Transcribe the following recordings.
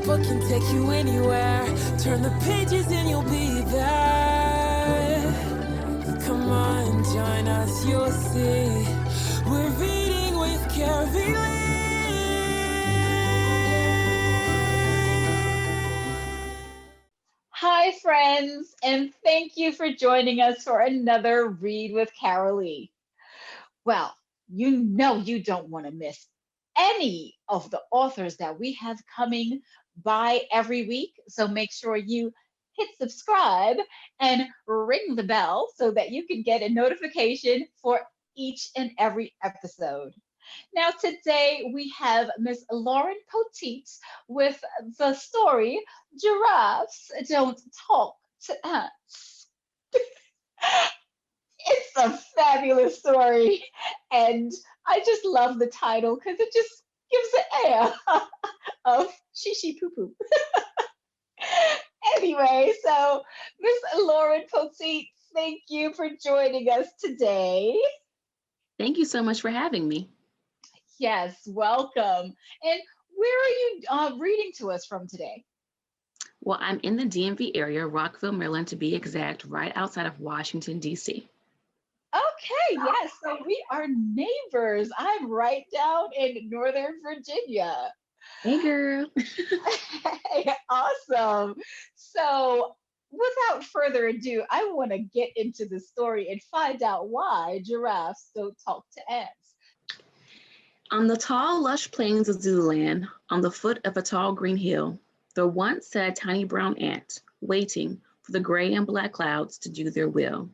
book can take you anywhere. Turn the pages and you'll be there. Come on, join us, you'll see. We're reading with Carylee. Hi, friends, and thank you for joining us for another Read with Carylee. Well, you know you don't want to miss any of the authors that we have coming by every week. So make sure you hit subscribe and ring the bell so that you can get a notification for each and every episode. Now, today we have Miss Lauren Poteat with the story Giraffes Don't Talk to Ants. It's a fabulous story, and I just love the title because it just gives the air of shishi poo poo. Anyway, so Miss Lauren Poteat, thank you for joining us today. Thank you so much for having me. Yes, welcome. And where are you reading to us from today? Well, I'm in the DMV area, Rockville, Maryland, to be exact, right outside of Washington, D.C. Okay, yes, so we are neighbors. I'm right down in Northern Virginia. Hey, girl. Hey, awesome. So, without further ado, I want to get into the story and find out why giraffes don't talk to ants. On the tall, lush plains of Zululand, on the foot of a tall green hill, there once sat a tiny brown ant, waiting for the gray and black clouds to do their will.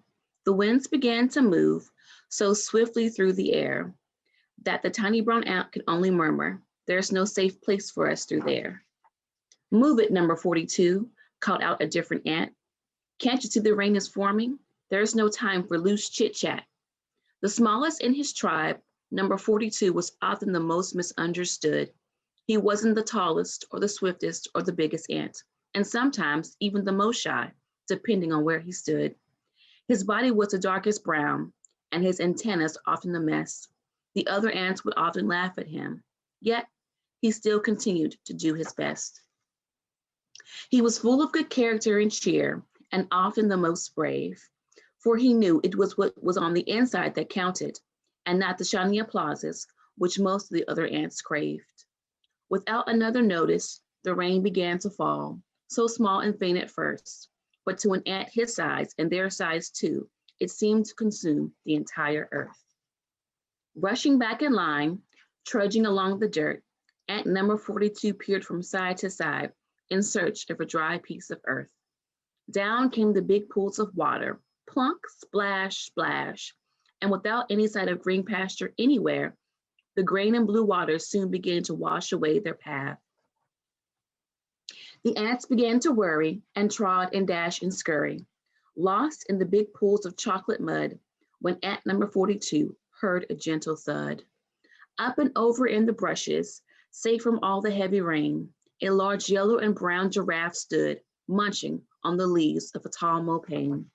The winds began to move so swiftly through the air that the tiny brown ant could only murmur, "There's no safe place for us through there." "Move it, number 42, called out a different ant. "Can't you see the rain is forming? There's no time for loose chit-chat." The smallest in his tribe, number 42, was often the most misunderstood. He wasn't the tallest or the swiftest or the biggest ant, and sometimes even the most shy, depending on where he stood. His body was the darkest brown, and his antennas often a mess. The other ants would often laugh at him, yet he still continued to do his best. He was full of good character and cheer, and often the most brave, for he knew it was what was on the inside that counted, and not the shiny applauses which most of the other ants craved. Without another notice, the rain began to fall, so small and faint at first, but to an ant his size and their size too, it seemed to consume the entire earth. Rushing back in line, trudging along the dirt, ant number 42 peered from side to side in search of a dry piece of earth. Down came the big pools of water, plunk, splash, splash, and without any sight of green pasture anywhere, the green and blue waters soon began to wash away their path. The ants began to worry and trod and dash and scurry, lost in the big pools of chocolate mud, when ant number 42 heard a gentle thud. Up and over in the brushes, safe from all the heavy rain, a large yellow and brown giraffe stood, munching on the leaves of a tall mopane.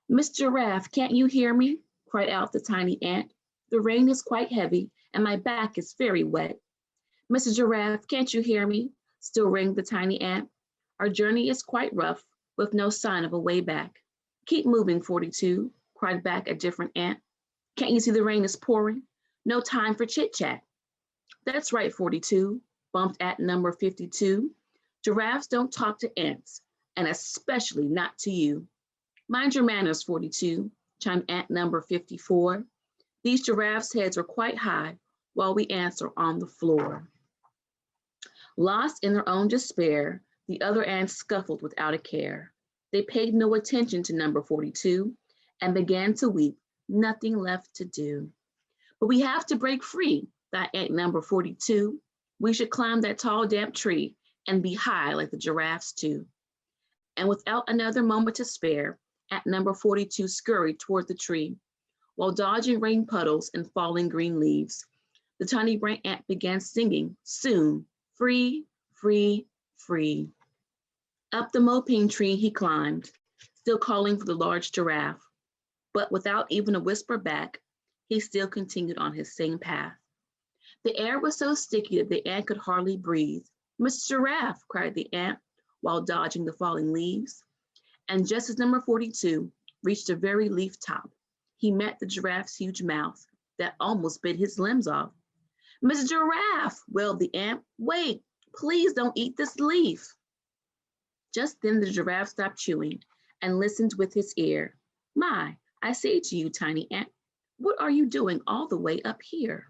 "Miss Giraffe, can't you hear me?" cried out the tiny ant. "The rain is quite heavy, and my back is very wet." "Mrs. Giraffe, can't you hear me?" still rang the tiny ant. "Our journey is quite rough, with no sign of a way back." "Keep moving, 42, cried back a different ant. "Can't you see the rain is pouring? No time for chit-chat." "That's right, 42, bumped ant number 52. "Giraffes don't talk to ants, and especially not to you." "Mind your manners, 42, chimed ant number 54. "These giraffes' heads are quite high, while we ants are on the floor." Lost in their own despair, the other ants scuffled without a care. They paid no attention to number 42 and began to weep, nothing left to do. "But we have to break free," thought ant number 42. "We should climb that tall, damp tree and be high like the giraffes too." And without another moment to spare, ant number 42 scurried toward the tree. While dodging rain puddles and falling green leaves, the tiny brown ant began singing, soon, "Free, free, free." Up the mopane tree he climbed, still calling for the large giraffe. But without even a whisper back, he still continued on his same path. The air was so sticky that the ant could hardly breathe, Mr. Giraffe, cried the ant while dodging the falling leaves. And just as number 42 reached the very leaf top, he met the giraffe's huge mouth that almost bit his limbs off. Mr. Giraffe, wailed the ant, wait, please don't eat this leaf. Just then the giraffe stopped chewing and listened with his ear. My, I say to you, tiny ant, what are you doing all the way up here?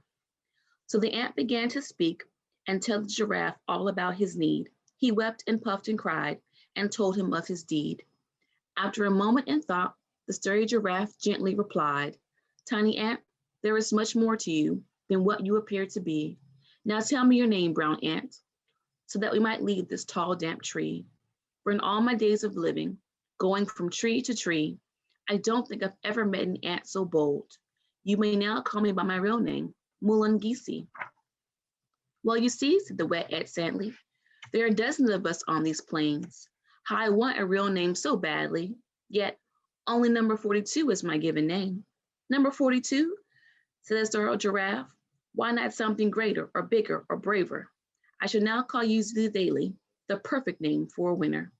So the ant began to speak and tell the giraffe all about his need. He wept and puffed and cried and told him of his deed. After a moment in thought, the sturdy giraffe gently replied, Tiny ant, there is much more to you than what you appear to be. Now tell me your name, brown ant, so that we might leave this tall, damp tree. For in all my days of living, going from tree to tree, I don't think I've ever met an ant so bold. You may now call me by my real name, Mulungisi. Well, you see, said the wet ant sadly, there are dozens of us on these plains. How I want a real name so badly, yet only number 42 is my given name. Number 42, said the startled giraffe, why not something greater or bigger or braver? I shall now call you Zulu, the perfect name for a winner.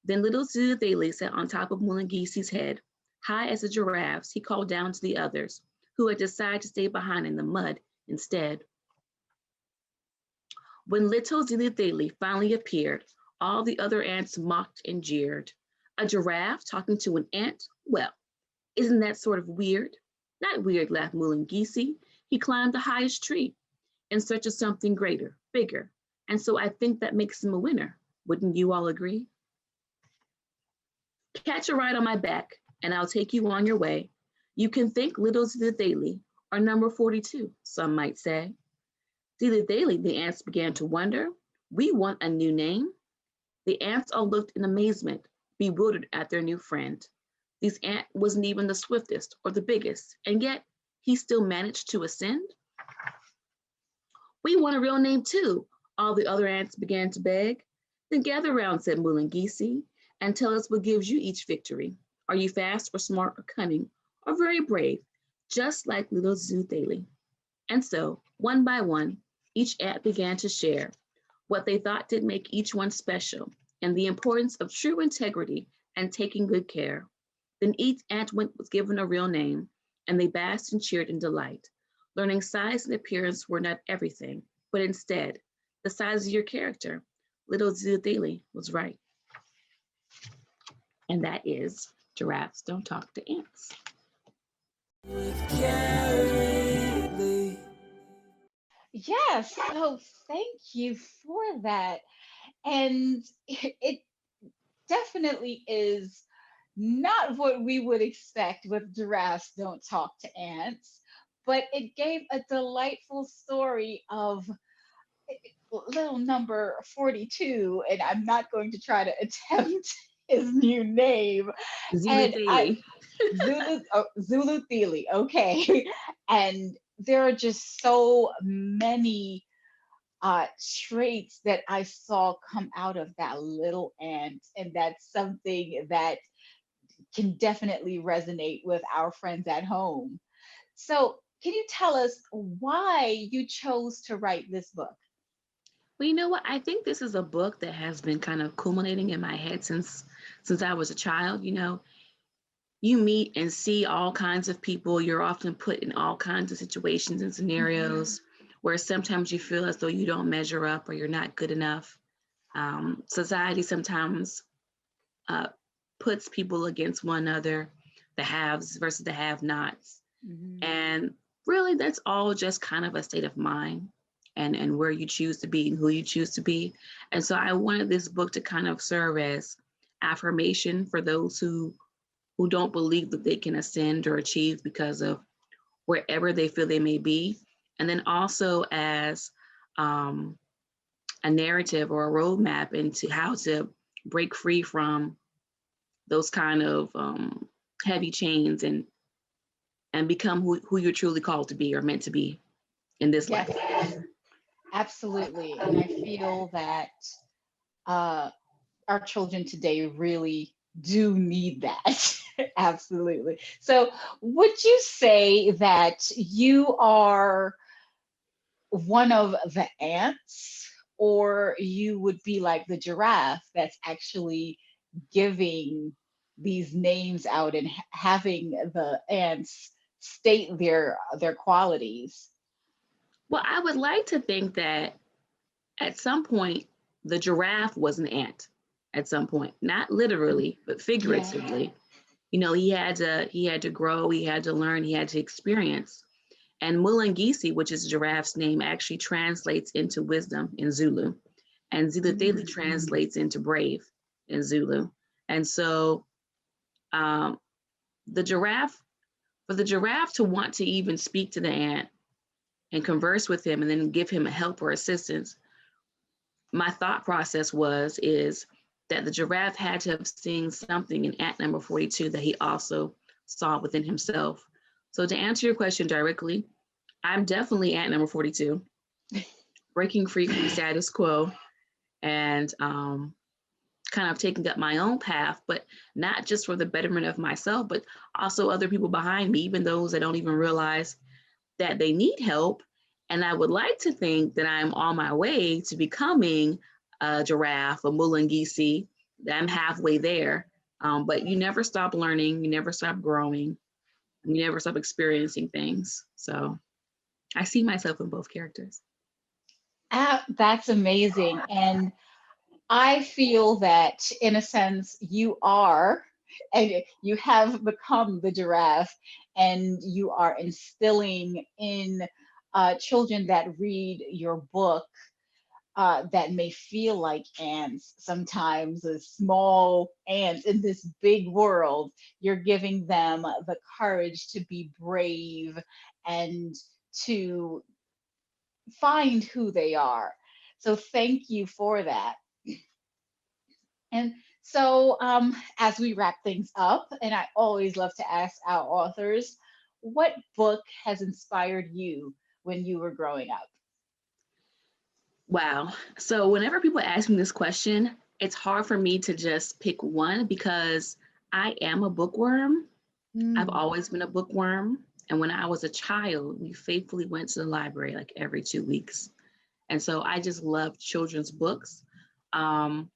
Then little Zulu sat on top of Mulungisi's head. High as a giraffe's, he called down to the others, who had decided to stay behind in the mud instead. When little Zulu finally appeared, all the other ants mocked and jeered. A giraffe talking to an ant? Well, isn't that sort of weird? Not weird, laughed Mulungisi. He climbed the highest tree in search of something greater, bigger, and so I think that makes him a winner. Wouldn't you all agree? Catch a ride on my back, and I'll take you on your way. You can thank little Zulu or number 42, some might say. Zulu, the ants began to wonder. We want a new name. The ants all looked in amazement, bewildered at their new friend. This ant wasn't even the swiftest or the biggest, and yet he still managed to ascend. We want a real name too, all the other ants began to beg. Then gather round, said Mulungisi, and tell us what gives you each victory. Are you fast or smart or cunning or very brave, just like little Zulu? And so, one by one, each ant began to share what they thought did make each one special and the importance of true integrity and taking good care. Then each ant was given a real name, and they basked and cheered in delight, learning size and appearance were not everything, but instead, the size of your character. Little Zulu was right. And that is Giraffes Don't Talk to Ants. Yes, so thank you for that. And it definitely is not what we would expect with Giraffes Don't Talk to Ants, but it gave a delightful story of little number 42, and I'm not going to try to attempt his new name. And Zulu. Zulu Thele, okay. And there are just so many traits that I saw come out of that little ant, and that's something that can definitely resonate with our friends at home. So, can you tell us why you chose to write this book? Well, you know what? I think this is a book that has been kind of culminating in my head since I was a child. You know, you meet and see all kinds of people. You're often put in all kinds of situations and scenarios where sometimes you feel as though you don't measure up or you're not good enough. Society sometimes puts people against one another, the haves versus the have-nots. And really, that's all just kind of a state of mind and where you choose to be and who you choose to be. And so I wanted this book to kind of serve as affirmation for those who don't believe that they can ascend or achieve because of wherever they feel they may be. And then also as a narrative or a roadmap into how to break free from those kind of heavy chains and become who you're truly called to be or meant to be in this life. Absolutely. And I feel that our children today really do need that. Absolutely. So, would you say that you are one of the ants, or you would be like the giraffe that's actually giving these names out and having the ants state their qualities. Well, I would like to think that at some point the giraffe was an ant at some point, not literally, but Yeah. figuratively. He had to grow, he had to learn, he had to experience. And Mulungisi, which is giraffe's name, actually translates into wisdom in Zulu. And Zilatheli translates into brave in Zulu. And so um, the giraffe, for the giraffe to want to even speak to the ant and converse with him and then give him help or assistance, my thought process is that the giraffe had to have seen something in ant number 42 that he also saw within himself. So to answer your question directly, I'm definitely ant number 42, breaking free from the status quo and kind of taking up my own path, but not just for the betterment of myself, but also other people behind me, even those that don't even realize that they need help. And I would like to think that I'm on my way to becoming a giraffe, a Mulungisi, that I'm halfway there. But you never stop learning, you never stop growing, and you never stop experiencing things. So I see myself in both characters. That's amazing. And I feel that in a sense you are, and you have become the giraffe, and you are instilling in children that read your book that may feel like ants, sometimes a small ants in this big world. You're giving them the courage to be brave and to find who they are. So thank you for that. And so, as we wrap things up, and I always love to ask our authors, what book has inspired you when you were growing up? Wow. So whenever people ask me this question, it's hard for me to just pick one because I am a bookworm. I've Mm, always been a bookworm. And when I was a child, we faithfully went to the library like every 2 weeks. And so I just love children's books, um,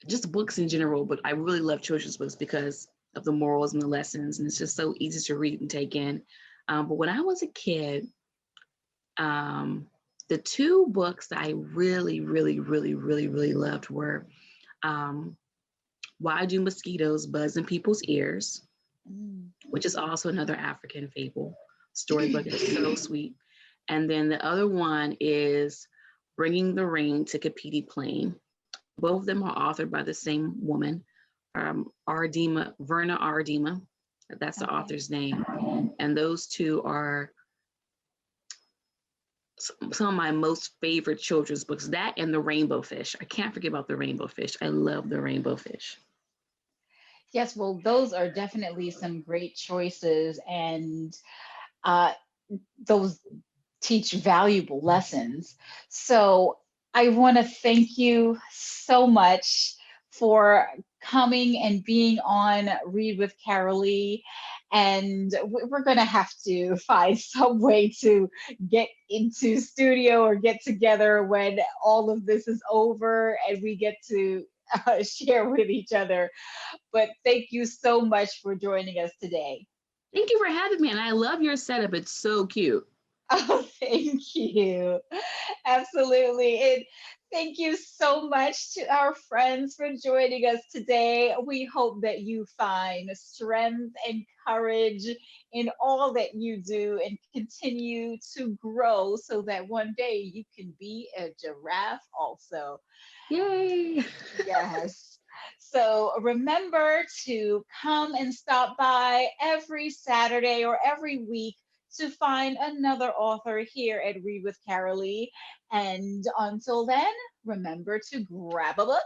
just books in general, but I really love children's books because of the morals and the lessons. And it's just so easy to read and take in. But when I was a kid, um, the two books that I really, really, really, really, really loved were um, Why Do Mosquitoes Buzz in People's Ears, mm. which is also another African fable storybook. It's so sweet. And then the other one is Bringing the Rain to Kapiti Plain. Both of them are authored by the same woman, Verna Ardima. That's the Okay. author's name. And those two are some of my most favorite children's books. That and The Rainbow Fish. I can't forget about The Rainbow Fish. I love The Rainbow Fish. Yes, well, those are definitely some great choices, and uh, those teach valuable lessons. So I want to thank you so much for coming and being on Read with Carylee. And we're going to have to find some way to get into studio or get together when all of this is over and we get to share with each other. But thank you so much for joining us today. Thank you for having me. And I love your setup. It's so cute. Oh, thank you. Absolutely. And thank you so much to our friends for joining us today. We hope that you find strength and courage in all that you do and continue to grow so that one day you can be a giraffe also. Yay. Yes. So remember to come and stop by every Saturday or every week to find another author here at Read with Carylee. And until then, remember to grab a book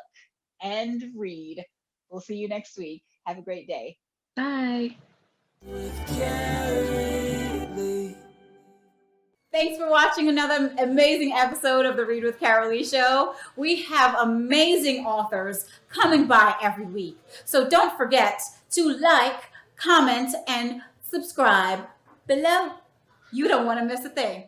and read. We'll see you next week. Have a great day. Bye. With Carylee. Thanks for watching another amazing episode of the Read with Carylee Show. We have amazing authors coming by every week. So don't forget to like, comment, and subscribe below. You don't want to miss a thing.